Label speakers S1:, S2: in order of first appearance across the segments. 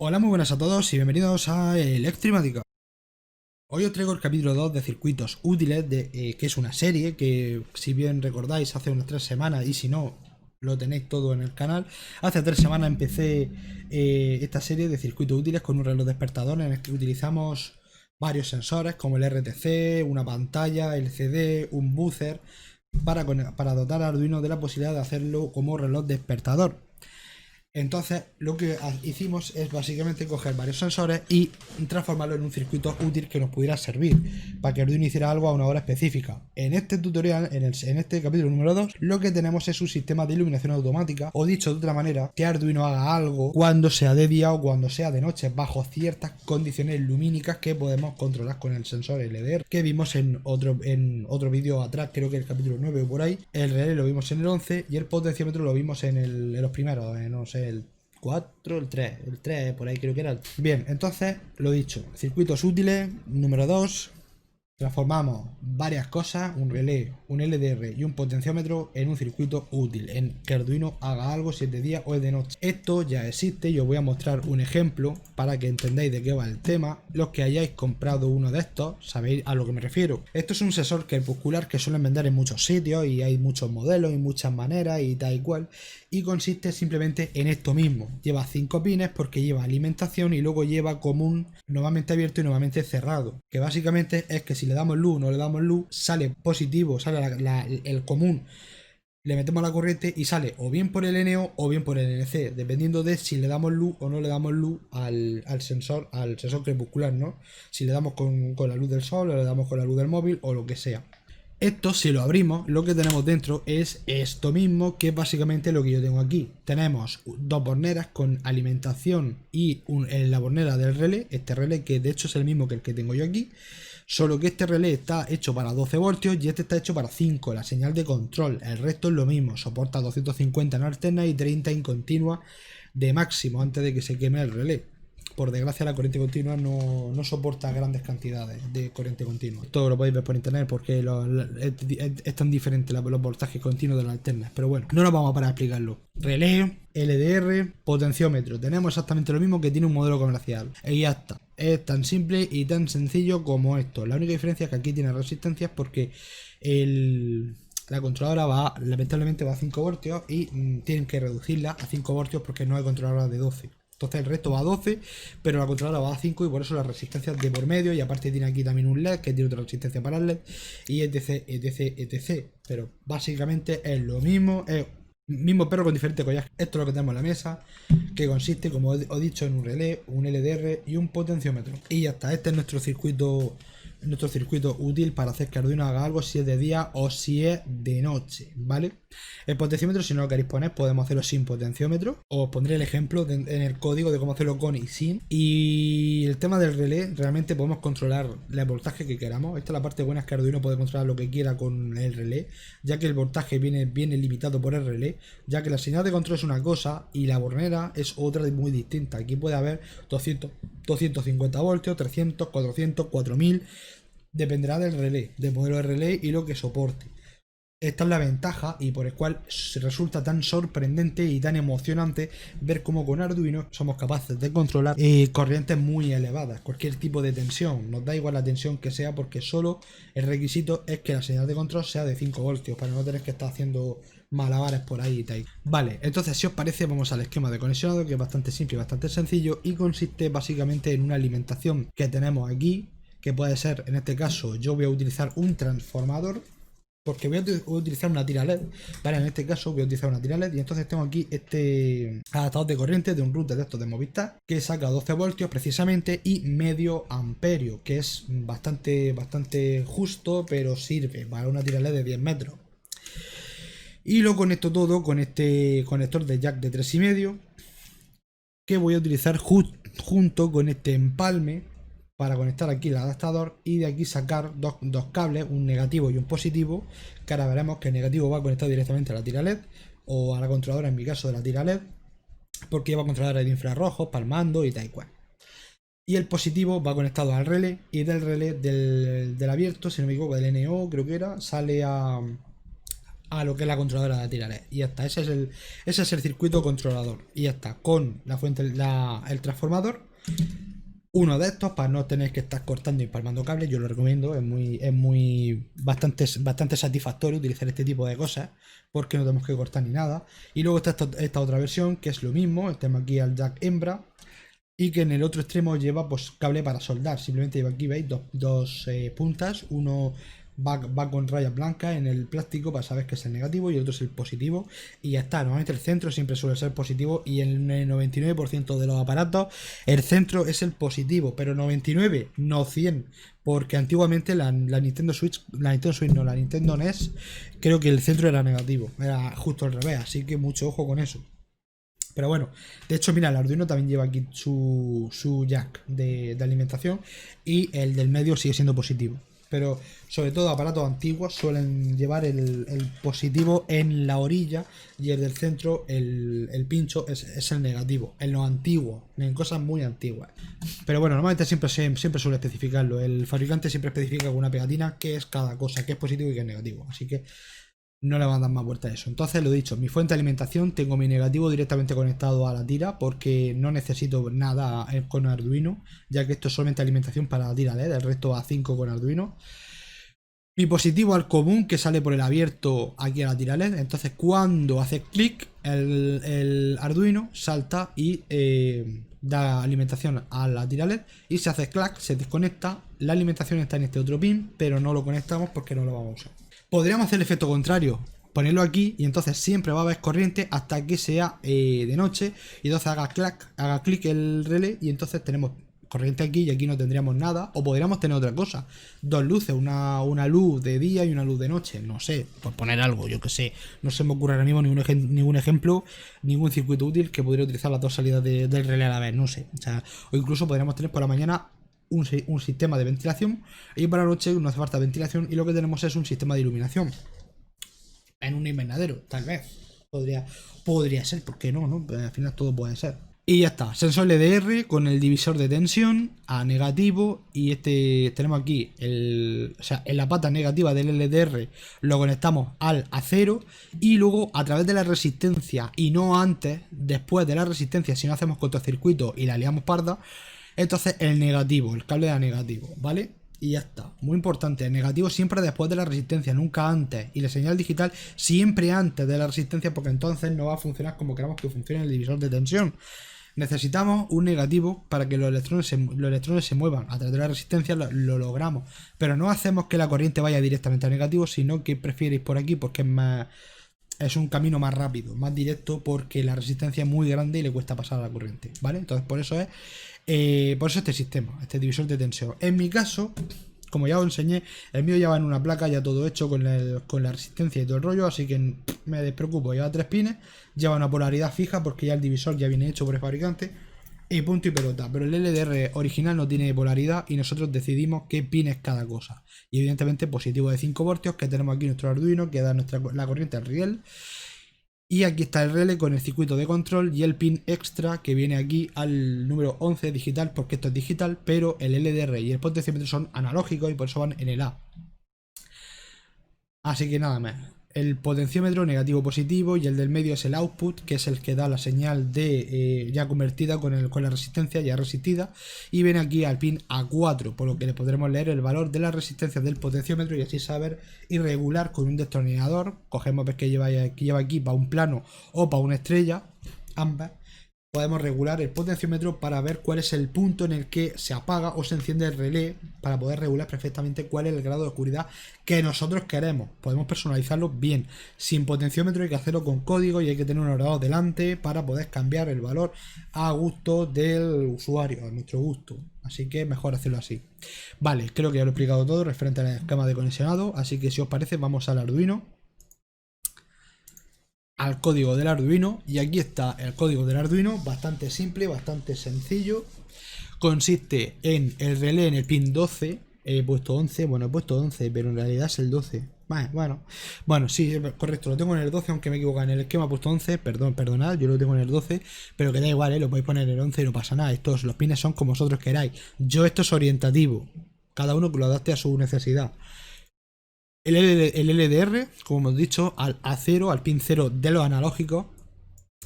S1: Hola, muy buenas a todos y bienvenidos a Electrimática. Hoy os traigo el capítulo 2 de circuitos útiles, que es una serie que, si bien recordáis, hace unas 3 semanas, y si no, lo tenéis todo en el canal. Hace 3 semanas empecé esta serie de circuitos útiles con un reloj despertador en el que utilizamos varios sensores como el RTC, una pantalla, LCD, un buzzer, para dotar a Arduino de la posibilidad de hacerlo como reloj despertador. Entonces, lo que hicimos es básicamente coger varios sensores y transformarlo en un circuito útil que nos pudiera servir para que Arduino hiciera algo a una hora específica. En este tutorial, en este capítulo número 2, lo que tenemos es un sistema de iluminación automática, o dicho de otra manera, que Arduino haga algo cuando sea de día o cuando sea de noche, bajo ciertas condiciones lumínicas que podemos controlar con el sensor LDR, que vimos en otro vídeo atrás, creo que el capítulo 9 o por ahí. El relé lo vimos en el 11 y el potenciómetro lo vimos en los primeros, no sé, el 4, el 3 por ahí creo que era. Bien, entonces, lo dicho, circuitos útiles, número 2. Transformamos varias cosas, un relé, un LDR y un potenciómetro en un circuito útil, en que Arduino haga algo si es de día o es de noche. Esto ya existe y os voy a mostrar un ejemplo para que entendáis de qué va el tema. Los que hayáis comprado uno de estos sabéis a lo que me refiero. Esto es un sensor crepuscular que suelen vender en muchos sitios y hay muchos modelos y muchas maneras y tal y cual. Y consiste simplemente en esto mismo. Lleva 5 pines porque lleva alimentación y luego lleva común, nuevamente abierto y nuevamente cerrado. Que básicamente es que si le damos luz o no le damos luz, sale positivo, sale el común, le metemos la corriente y sale o bien por el NO o bien por el NC, dependiendo de si le damos luz o no le damos luz al sensor crepuscular, ¿no? Si le damos con la luz del sol o le damos con la luz del móvil o lo que sea. Esto, si lo abrimos, lo que tenemos dentro es esto mismo, que es básicamente lo que yo tengo aquí. Tenemos dos borneras con alimentación y la bornera del relé, este relé que de hecho es el mismo que el que tengo yo aquí, solo que este relé está hecho para 12 voltios y este está hecho para 5, la señal de control. El resto es lo mismo, soporta 250 en alterna y 30 en continua de máximo antes de que se queme el relé. Por desgracia, la corriente continua no soporta grandes cantidades de corriente continua. Todo lo podéis ver por internet porque es tan diferente los voltajes continuos de las alternas. Pero bueno, no nos vamos a parar a explicarlo. Relé, LDR, potenciómetro. Tenemos exactamente lo mismo que tiene un modelo comercial. Y ya está. Es tan simple y tan sencillo como esto. La única diferencia es que aquí tiene resistencias porque la controladora lamentablemente va a 5 voltios y tienen que reducirla a 5 voltios porque no hay controladora de 12. Entonces el resto va a 12, pero la controladora va a 5 y por eso las resistencias de por medio. Y aparte tiene aquí también un LED que tiene otra resistencia para el LED y etc, etc, etc. Pero básicamente es lo mismo, es mismo pero con diferente collar. Esto es lo que tenemos en la mesa, que consiste, como os he dicho, en un relé, un LDR y un potenciómetro. Y ya está, este es nuestro circuito útil para hacer que Arduino haga algo si es de día o si es de noche, ¿vale? El potenciómetro, si no lo queréis poner, podemos hacerlo sin potenciómetro. Os pondré el ejemplo en el código de cómo hacerlo con y sin. Y el tema del relé, realmente podemos controlar el voltaje que queramos. Esta es la parte buena, es que Arduino puede controlar lo que quiera con el relé, ya que el voltaje viene limitado por el relé, ya que la señal de control es una cosa y la bornera es otra muy distinta. Aquí puede haber 250 voltios, 300, 400, 4000, dependerá del relé, del modelo de relé y lo que soporte. Esta es la ventaja y por el cual resulta tan sorprendente y tan emocionante ver cómo con Arduino somos capaces de controlar corrientes muy elevadas, cualquier tipo de tensión. Nos da igual la tensión que sea porque solo el requisito es que la señal de control sea de 5 voltios para no tener que estar haciendo malabares por ahí y tal. Vale, entonces si os parece vamos al esquema de conexionado, que es bastante simple y bastante sencillo y consiste básicamente en una alimentación que tenemos aquí, que puede ser, en este caso yo voy a utilizar un transformador porque voy a utilizar una tira LED, ¿vale? En este caso voy a utilizar una tira LED y entonces tengo aquí este adaptador de corriente de un router de estos de Movistar que saca 12 voltios precisamente y medio amperio, que es bastante justo, pero sirve para una tira LED de 10 metros. Y lo conecto todo con este conector de jack de 3,5 que voy a utilizar junto con este empalme para conectar aquí el adaptador y de aquí sacar dos cables, un negativo y un positivo, que ahora veremos que el negativo va conectado directamente a la tira LED o a la controladora, en mi caso de la tira LED, porque va a controlar el infrarrojo, para el mando y tal y cual. Y el positivo va conectado al relé y del relé del abierto, si no me equivoco, del NO creo que era, sale a a lo que es la controladora de tira LED. Y ya está, ese es el circuito controlador. Y ya está, con la fuente, el transformador. Uno de estos para no tener que estar cortando y empalmando cables, yo lo recomiendo, bastante satisfactorio utilizar este tipo de cosas porque no tenemos que cortar ni nada. Y luego está esta otra versión que es lo mismo, tenemos aquí al jack hembra y que en el otro extremo lleva pues cable para soldar, simplemente lleva aquí, veis, dos puntas, uno va con rayas blancas en el plástico para saber que es el negativo y el otro es el positivo y ya está. Normalmente el centro siempre suele ser positivo y en el 99% de los aparatos el centro es el positivo, pero 99 no 100, porque antiguamente la Nintendo Switch, la Nintendo NES, creo que el centro era negativo, era justo al revés, así que mucho ojo con eso. Pero bueno, de hecho, mira, el Arduino también lleva aquí su jack de alimentación y el del medio sigue siendo positivo. Pero sobre todo aparatos antiguos suelen llevar el positivo en la orilla y el del centro, el pincho, es el negativo. En lo antiguo, en cosas muy antiguas. Pero bueno, normalmente siempre suele especificarlo. El fabricante siempre especifica con una pegatina qué es cada cosa, qué es positivo y qué es negativo. Así que no le van a dar más vuelta a eso. Entonces, lo dicho, mi fuente de alimentación, tengo mi negativo directamente conectado a la tira porque no necesito nada con Arduino, ya que esto es solamente alimentación para la tira LED, el resto a 5 con Arduino. Mi positivo al común que sale por el abierto aquí a la tira LED. Entonces, cuando hace clic, el Arduino salta y da alimentación a la tira LED. Y si hace clac, se desconecta. La alimentación está en este otro pin, pero no lo conectamos porque no lo vamos a usar. Podríamos hacer el efecto contrario, ponerlo aquí y entonces siempre va a haber corriente hasta que sea de noche y entonces haga clic el relé y entonces tenemos corriente aquí y aquí no tendríamos nada. O podríamos tener otra cosa, dos luces, una luz de día y una luz de noche, no sé, por poner algo, yo que sé. No se me ocurre ahora mismo ningún ejemplo, ningún circuito útil que pudiera utilizar las dos salidas del relé a la vez, no sé. O sea, o incluso podríamos tener por la mañana un sistema de ventilación y por la noche no hace falta ventilación y lo que tenemos es un sistema de iluminación en un invernadero, tal vez podría ser, ¿por qué no? Al final todo puede ser. Y ya está, sensor LDR con el divisor de tensión a negativo y tenemos aquí en la pata negativa del LDR lo conectamos al acero y luego a través de la resistencia y no antes, después de la resistencia, si no hacemos cortocircuito y la liamos parda, entonces el negativo, el cable da negativo, ¿vale? Y ya está, muy importante, el negativo siempre después de la resistencia, nunca antes. Y la señal digital siempre antes de la resistencia, porque entonces no va a funcionar como queramos que funcione el divisor de tensión. Necesitamos un negativo para que los electrones se muevan. A través de la resistencia lo logramos. Pero no hacemos que la corriente vaya directamente al negativo, sino que prefieres por aquí porque es un camino más rápido, más directo, porque la resistencia es muy grande y le cuesta pasar a la corriente, ¿vale? Entonces por eso este sistema, este divisor de tensión. En mi caso, como ya os enseñé, el mío ya va en una placa, ya todo hecho con la resistencia y todo el rollo, así que me despreocupo, lleva 3 pines, lleva una polaridad fija porque ya el divisor ya viene hecho por el fabricante y punto y pelota. Pero el LDR original no tiene polaridad y nosotros decidimos qué pin es cada cosa. Y evidentemente positivo de 5 voltios que tenemos aquí nuestro Arduino que da la corriente al riel. Y aquí está el relé con el circuito de control y el pin extra que viene aquí al número 11 digital, porque esto es digital, pero el LDR y el potenciómetro son analógicos y por eso van en el A. Así que nada más. El potenciómetro negativo positivo y el del medio es el output, que es el que da la señal de ya convertida con la resistencia ya resistida, y viene aquí al pin A4, por lo que le podremos leer el valor de la resistencia del potenciómetro y así saber y regular con un destornillador. Cogemos que lleva aquí para un plano o para una estrella, ambas. Podemos regular el potenciómetro para ver cuál es el punto en el que se apaga o se enciende el relé para poder regular perfectamente cuál es el grado de oscuridad que nosotros queremos. Podemos personalizarlo bien. Sin potenciómetro hay que hacerlo con código y hay que tener un ordenador delante para poder cambiar el valor a gusto del usuario, a nuestro gusto. Así que mejor hacerlo así. Vale, creo que ya lo he explicado todo referente al esquema de conexionado. Así que si os parece vamos al Arduino, al código del Arduino, y aquí está el código del Arduino, bastante simple, bastante sencillo. Consiste en el relé en el pin 12, he puesto 11, bueno, he puesto 11, pero en realidad es el 12. Bueno, sí, correcto, lo tengo en el 12, aunque me equivoco en el esquema, he puesto 11, perdonad, yo lo tengo en el 12, pero que da igual, lo podéis poner en el 11 y no pasa nada, los pines son como vosotros queráis. Esto es orientativo, cada uno que lo adapte a su necesidad. el LDR, como hemos dicho, al A0, al pin 0 de los analógicos,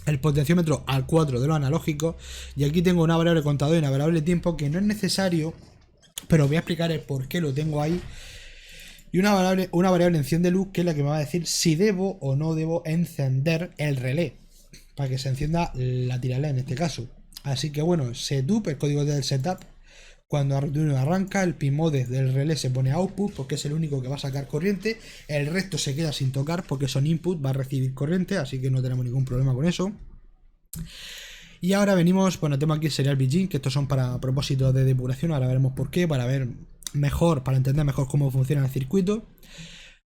S1: el potenciómetro al 4 de los analógicos, y aquí tengo una variable contador y una variable tiempo que no es necesario, pero voy a explicar el por qué lo tengo ahí. Y una variable enciende luz, que es la que me va a decir si debo o no debo encender el relé, para que se encienda la tiraled en este caso. Así que bueno, setup, el código del setup. Cuando Arduino arranca, el pin-mode del relé se pone output porque es el único que va a sacar corriente. El resto se queda sin tocar porque son input, va a recibir corriente, así que no tenemos ningún problema con eso. Y ahora venimos, bueno, tengo aquí el serial Begin, que estos son para propósitos de depuración, ahora veremos por qué, para ver mejor, para entender mejor cómo funciona el circuito.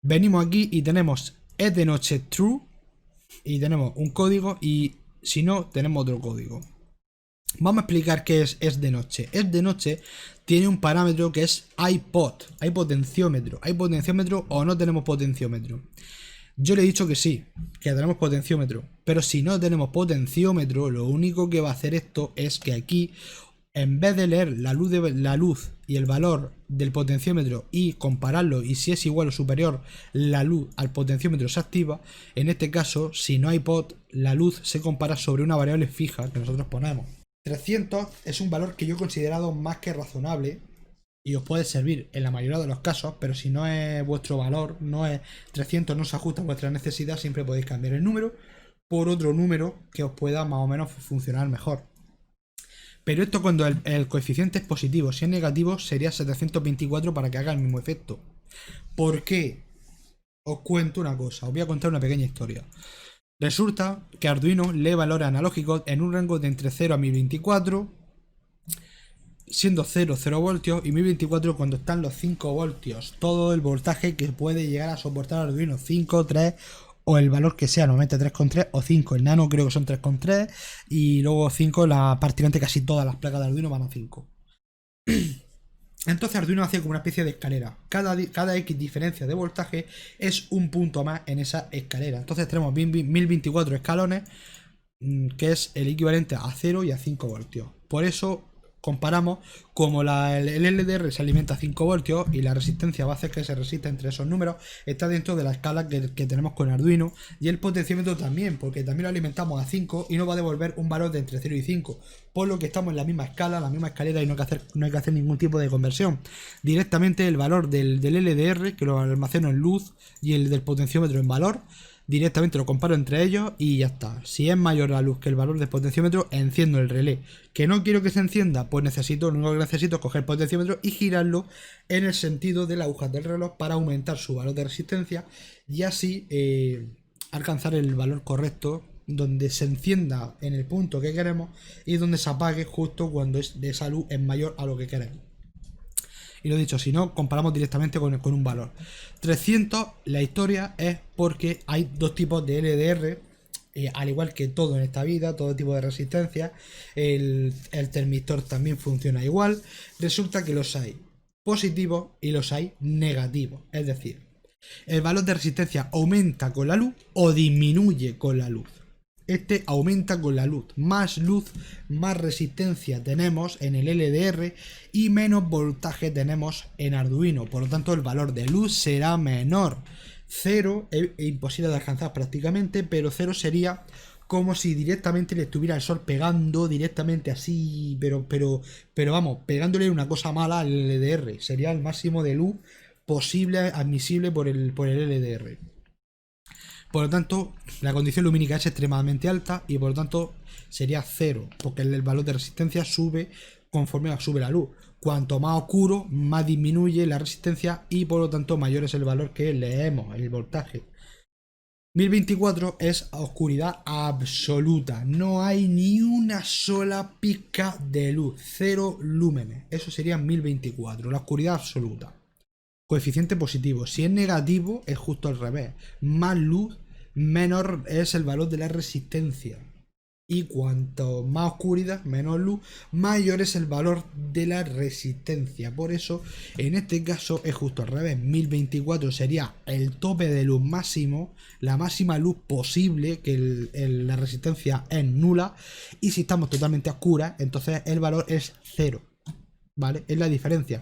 S1: Venimos aquí y tenemos es de noche true, y tenemos un código, y si no, tenemos otro código. Vamos a explicar qué es de noche. Es de noche tiene un parámetro que es iPod, hay potenciómetro. ¿Hay potenciómetro o no tenemos potenciómetro? Yo le he dicho que sí, que tenemos potenciómetro. Pero si no tenemos potenciómetro, lo único que va a hacer esto es que aquí, en vez de leer la luz y el valor del potenciómetro y compararlo, y si es igual o superior la luz al potenciómetro se activa, en este caso, si no hay pot, la luz se compara sobre una variable fija que nosotros ponemos. 300 es un valor que yo he considerado más que razonable y os puede servir en la mayoría de los casos, pero si no es vuestro valor, no es 300, no se ajusta a vuestra necesidad, siempre podéis cambiar el número por otro número que os pueda más o menos funcionar mejor. Pero esto cuando el coeficiente es positivo, si es negativo sería 724 para que haga el mismo efecto. ¿Por qué? Os cuento una cosa, os voy a contar una pequeña historia. Resulta que Arduino lee valores analógicos en un rango de entre 0 a 1024, siendo 0 voltios y 1024 cuando están los 5 voltios. Todo el voltaje que puede llegar a soportar Arduino, 5, 3 o el valor que sea, normalmente 3,3 o 5. El nano creo que son 3,3 y luego 5, prácticamente casi todas las placas de Arduino van a 5. Entonces Arduino hace como una especie de escalera. Cada X diferencia de voltaje es un punto más en esa escalera. Entonces tenemos 1024 escalones, que es el equivalente a 0 y a 5 voltios. Por eso comparamos como el LDR se alimenta a 5 voltios y la resistencia va a hacer que se resista entre esos números, está dentro de la escala que tenemos con Arduino, y el potenciómetro también, porque también lo alimentamos a 5 y nos va a devolver un valor de entre 0 y 5, por lo que estamos en la misma escala, la misma escalera, y no hay que hacer ningún tipo de conversión. Directamente el valor del LDR, que lo almaceno en luz, y el del potenciómetro en valor, directamente lo comparo entre ellos y ya está. Si es mayor la luz que el valor del potenciómetro, enciendo el relé. ¿Que no quiero que se encienda? Pues lo único que necesito es coger el potenciómetro y girarlo en el sentido de la aguja del reloj para aumentar su valor de resistencia y así alcanzar el valor correcto, donde se encienda en el punto que queremos y donde se apague justo cuando esa luz es mayor a lo que queremos. Y lo dicho, si no, comparamos directamente con un valor. 300, la historia es porque hay dos tipos de LDR, al igual que todo en esta vida, todo tipo de resistencia. El termistor también funciona igual. Resulta que los hay positivos y los hay negativos. Es decir, el valor de resistencia aumenta con la luz o disminuye con la luz. Este aumenta con la luz, más resistencia tenemos en el LDR y menos voltaje tenemos en Arduino, por lo tanto el valor de luz será menor. 0 es imposible de alcanzar prácticamente, pero 0 sería como si directamente le estuviera el sol pegando directamente así, pero vamos, pegándole una cosa mala al LDR, sería el máximo de luz posible, admisible por el LDR. Por lo tanto, la condición lumínica es extremadamente alta y por lo tanto sería 0, porque el valor de resistencia sube conforme sube la luz. Cuanto más oscuro, más disminuye la resistencia y por lo tanto mayor es el valor que leemos, el voltaje. 1024 es oscuridad absoluta, no hay ni una sola pizca de luz, 0 lúmenes, eso sería 1024, la oscuridad absoluta. Coeficiente positivo, si es negativo es justo al revés, más luz, menor es el valor de la resistencia. Y cuanto más oscuridad, menos luz, mayor es el valor de la resistencia. Por eso, en este caso es justo al revés. 1024 sería el tope de luz máximo, la máxima luz posible, que la resistencia es nula. Y si estamos totalmente a oscuras, entonces el valor es 0. ¿Vale? Es la diferencia.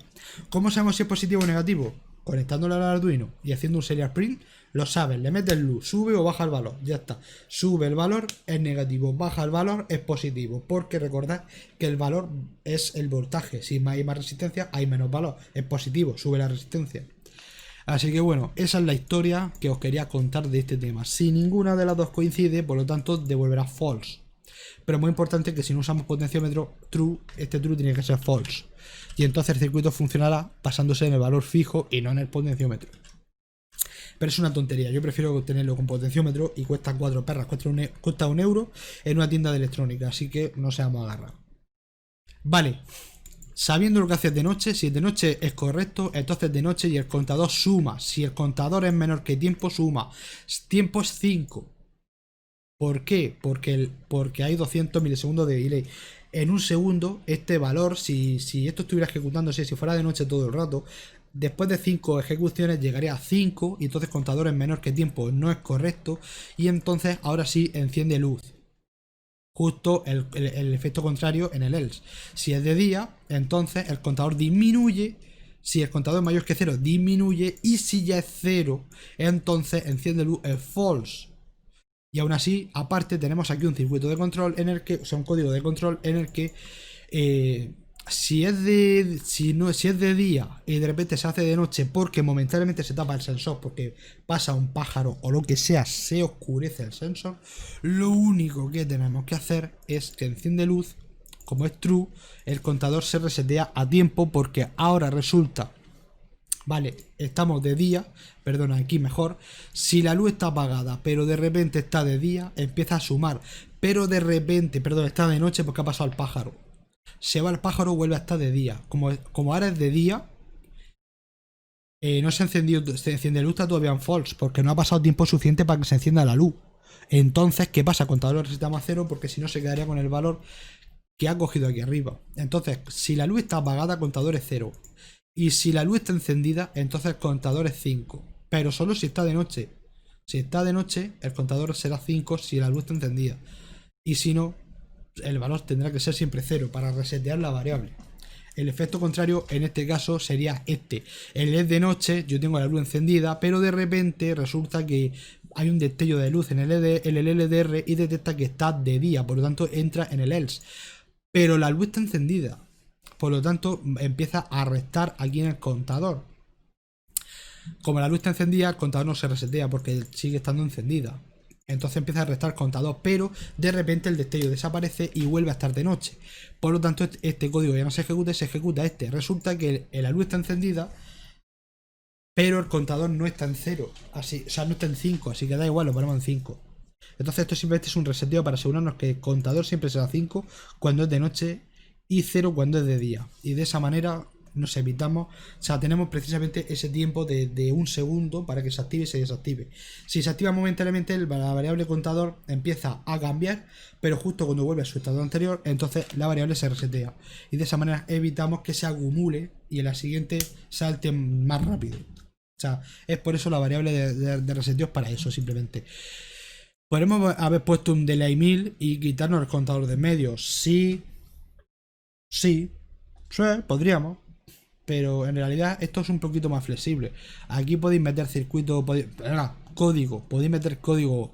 S1: ¿Cómo sabemos si es positivo o negativo? conectándolo al Arduino y haciendo un serial print, lo sabes, le metes luz, sube o baja el valor, ya está. Sube el valor es negativo, baja el valor es positivo, porque recordad que el valor es el voltaje. Si hay más resistencia, hay menos valor, es positivo, sube la resistencia. Así que bueno, esa es la historia que os quería contar de este tema. Si ninguna de las dos coincide, por lo tanto devolverá false. Pero muy importante que si no usamos potenciómetro true, este true tiene que ser false. Y entonces el circuito funcionará basándose en el valor fijo y no en el potenciómetro. Pero es una tontería, yo prefiero tenerlo con potenciómetro y cuesta 4 perras, cuesta un euro en una tienda de electrónica, así que no seamos agarrados. Vale, sabiendo lo que haces de noche, si de noche es correcto, entonces de noche y el contador suma. Si el contador es menor que tiempo, suma. Tiempo es 5. ¿Por qué? Porque hay 200 milisegundos de delay. En un segundo, este valor, si esto estuviera ejecutándose, si fuera de noche todo el rato, después de 5 ejecuciones llegaría a 5 y entonces contador es menor que tiempo, no es correcto, y entonces ahora sí enciende luz. Justo el efecto contrario en el else. Si es de día, entonces el contador disminuye. Si el contador es mayor que 0, disminuye, y si ya es 0, entonces enciende luz, es false. Y aún así, aparte, tenemos aquí un circuito de control en el que, o sea, un código de control en el que si es de día y de repente se hace de noche porque momentáneamente se tapa el sensor, porque pasa un pájaro o lo que sea, se oscurece el sensor, lo único que tenemos que hacer es que enciende luz, como es true, el contador se resetea a tiempo, porque ahora resulta... Vale, estamos de día, perdona, aquí mejor. Si la luz está apagada, pero de repente está de día, empieza a sumar. Pero de repente, perdón, está de noche porque ha pasado el pájaro. Se va el pájaro, vuelve a estar de día. Como ahora es de día, no se ha encendido, se enciende luz, está todavía en false, porque no ha pasado tiempo suficiente para que se encienda la luz. Entonces, ¿qué pasa? Contador lo resetamos a 0, porque si no se quedaría con el valor que ha cogido aquí arriba. Entonces, si la luz está apagada, contador es 0. Y si la luz está encendida, entonces el contador es 5. Pero solo si está de noche. Si está de noche, el contador será 5 si la luz está encendida. Y si no, el valor tendrá que ser siempre 0 para resetear la variable. El efecto contrario en este caso sería este. El LED de noche, yo tengo la luz encendida, pero de repente resulta que hay un destello de luz en el LDR y detecta que está de día, por lo tanto entra en el else. Pero la luz está encendida. Por lo tanto, empieza a restar aquí en el contador. Como la luz está encendida, el contador no se resetea porque sigue estando encendida. Entonces empieza a restar el contador, pero de repente el destello desaparece y vuelve a estar de noche. Por lo tanto, este código ya no se ejecuta este. Resulta que la luz está encendida, pero el contador no está en 0. Así, o sea, no está en 5, así que da igual, lo ponemos en 5. Entonces esto simplemente es un reseteo para asegurarnos que el contador siempre será 5 cuando es de noche y 0 cuando es de día. Y de esa manera nos evitamos, o sea, tenemos precisamente ese tiempo de un segundo para que se active y se desactive. Si se activa momentáneamente, la variable contador empieza a cambiar, pero justo cuando vuelve a su estado anterior, entonces la variable se resetea. Y de esa manera evitamos que se acumule y en la siguiente salte más rápido. O sea, es por eso la variable de reseteo, es para eso simplemente. Podemos haber puesto un delay 1000 y quitarnos el contador de medio. Sí, podríamos. Pero en realidad esto es un poquito más flexible. Aquí podéis meter circuito, código. Podéis meter código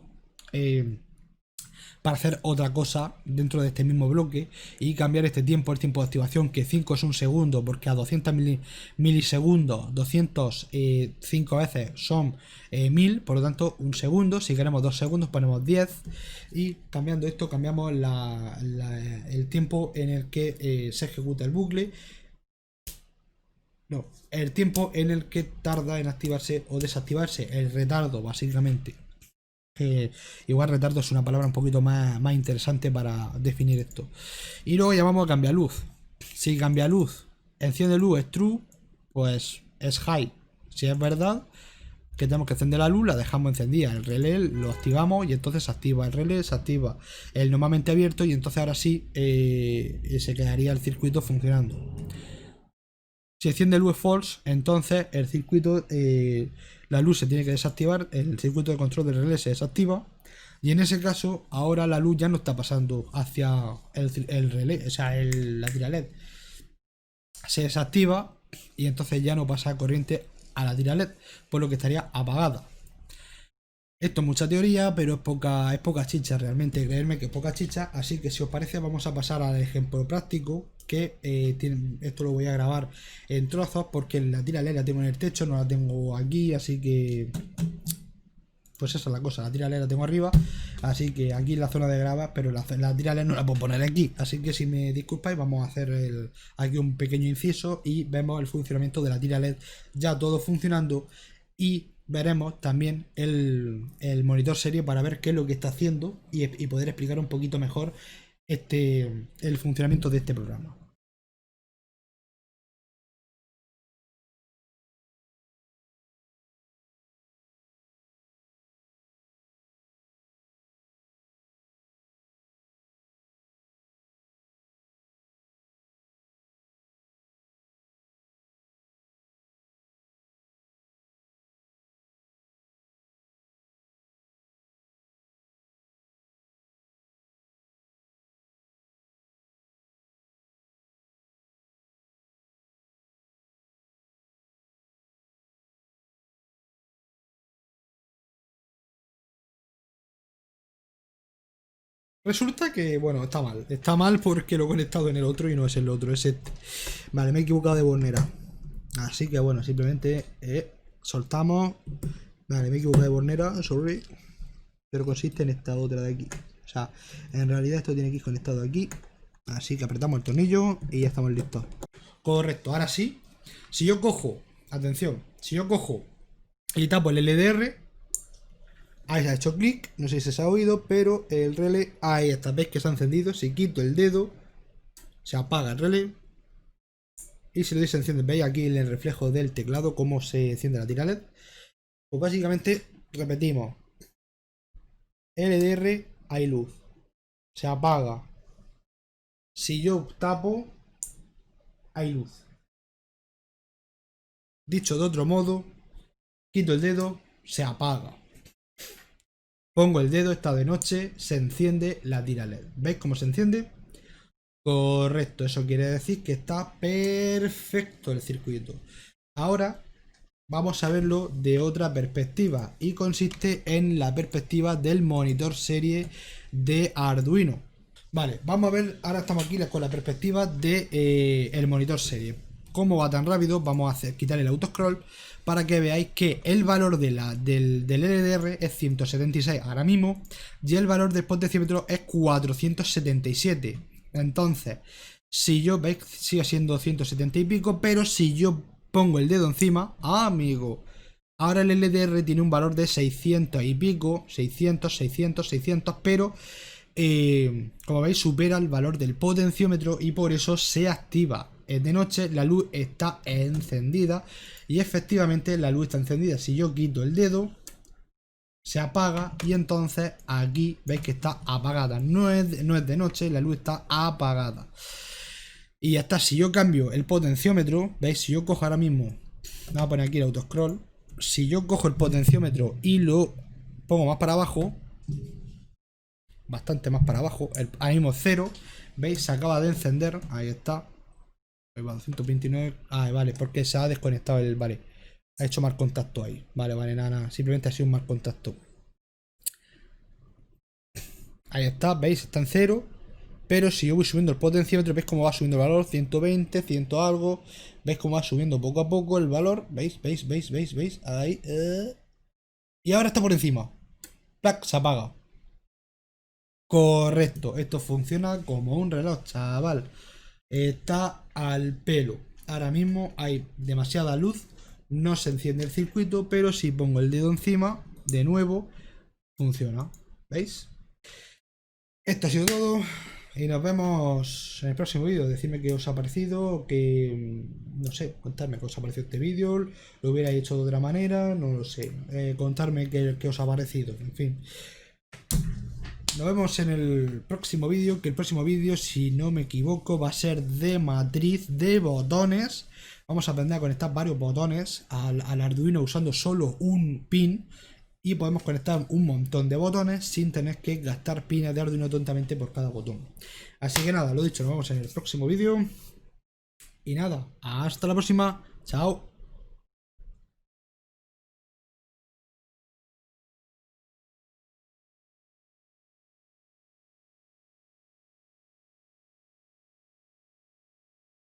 S1: para hacer otra cosa dentro de este mismo bloque y cambiar este tiempo, el tiempo de activación, que 5 es un segundo, porque a 200 milisegundos, 205 veces son 1000, por lo tanto un segundo. Si queremos 2 segundos ponemos 10, y cambiando esto cambiamos el tiempo en el que se ejecuta el bucle. No, el tiempo en el que tarda en activarse o desactivarse, el retardo básicamente. Igual retardo es una palabra un poquito más interesante para definir esto. Y luego llamamos a cambiar luz. Si cambia luz, enciende luz es true, pues es high. Si es verdad que tenemos que encender la luz, la dejamos encendida. El relé lo activamos y entonces se activa el relé, se activa el normalmente abierto, y entonces ahora sí se quedaría el circuito funcionando. Si enciende luz false, entonces el circuito, la luz se tiene que desactivar, el circuito de control del relé se desactiva, y en ese caso ahora la luz ya no está pasando hacia el relé, o sea, la tira LED. Se desactiva y entonces ya no pasa corriente a la tira LED, por lo que estaría apagada. Esto es mucha teoría, pero es poca chicha realmente, creerme que es poca chicha, así que si os parece vamos a pasar al ejemplo práctico, que esto lo voy a grabar en trozos porque la tira LED la tengo en el techo, no la tengo aquí, así que pues esa es la cosa, la tira LED la tengo arriba, así que aquí en la zona de grava, pero la tira LED no la puedo poner aquí, así que si me disculpáis vamos a hacer aquí un pequeño inciso y vemos el funcionamiento de la tira LED ya todo funcionando y veremos también el monitor serie para ver qué es lo que está haciendo y poder explicar un poquito mejor el funcionamiento de este programa. Resulta que, bueno, está mal. Está mal porque lo he conectado en el otro y no es el otro, es este. Vale, me he equivocado de bornera. Así que bueno, simplemente soltamos. Vale, me he equivocado de bornera, sorry. Pero consiste en esta otra de aquí. O sea, en realidad esto tiene que ir conectado aquí. Así que apretamos el tornillo y ya estamos listos. Correcto, ahora sí. Si yo cojo, atención, si yo cojo y tapo el LDR, ahí se ha hecho clic, no sé si se ha oído, pero el relé, ahí está, veis que se ha encendido. Si quito el dedo, se apaga el relé. Y si lo doy se enciende, veis aquí en el reflejo del teclado cómo se enciende la tira LED. Pues básicamente repetimos. LDR, hay luz. Se apaga. Si yo tapo, hay luz. Dicho de otro modo, quito el dedo, se apaga. Pongo el dedo, está de noche, se enciende la tira LED. ¿Veis cómo se enciende? Correcto, eso quiere decir que está perfecto el circuito. Ahora vamos a verlo de otra perspectiva y consiste en la perspectiva del monitor serie de Arduino. Vale, vamos a ver, ahora estamos aquí con la perspectiva de el monitor serie. ¿Cómo va tan rápido? Vamos a quitar el autoscroll para que veáis que el valor del LDR es 176 ahora mismo y el valor del potenciómetro es 477. Entonces, si yo, veis, sigue siendo 170 y pico, pero si yo pongo el dedo encima, amigo, ahora el LDR tiene un valor de 600 y pico, 600, pero como veis supera el valor del potenciómetro y por eso se activa. De noche la luz está encendida y efectivamente la luz está encendida. Si yo quito el dedo, se apaga y entonces aquí veis que está apagada. No es de noche, la luz está apagada. Y ya está, si yo cambio el potenciómetro, veis, si yo cojo ahora mismo, vamos a poner aquí el autoscroll, si yo cojo el potenciómetro y lo pongo más para abajo, bastante más para abajo, ahora mismo 0, veis, se acaba de encender, ahí está, 229, vale, porque se ha desconectado vale, ha hecho mal contacto ahí, vale, nada, simplemente ha sido un mal contacto. Ahí está, veis, está en 0. Pero si yo voy subiendo el potenciómetro, veis cómo va subiendo el valor, 120, 100 algo. Veis cómo va subiendo poco a poco el valor. Veis, ahí. Y ahora está por encima. ¡Plac! Se apaga. Correcto, esto funciona como un reloj, chaval. Está al pelo. Ahora mismo hay demasiada luz. No se enciende el circuito, pero si pongo el dedo encima, de nuevo, funciona. ¿Veis? Esto ha sido todo. Y nos vemos en el próximo vídeo. Decidme qué os ha parecido, que no sé, contadme qué os ha parecido este vídeo, lo hubierais hecho de otra manera, no lo sé. Contadme qué os ha parecido, en fin. Nos vemos en el próximo vídeo, que el próximo vídeo, si no me equivoco, va a ser de matriz de botones. Vamos a aprender a conectar varios botones al Arduino usando solo un pin. Y podemos conectar un montón de botones sin tener que gastar pines de Arduino tontamente por cada botón. Así que nada, lo dicho, nos vemos en el próximo vídeo. Y nada, hasta la próxima. Chao.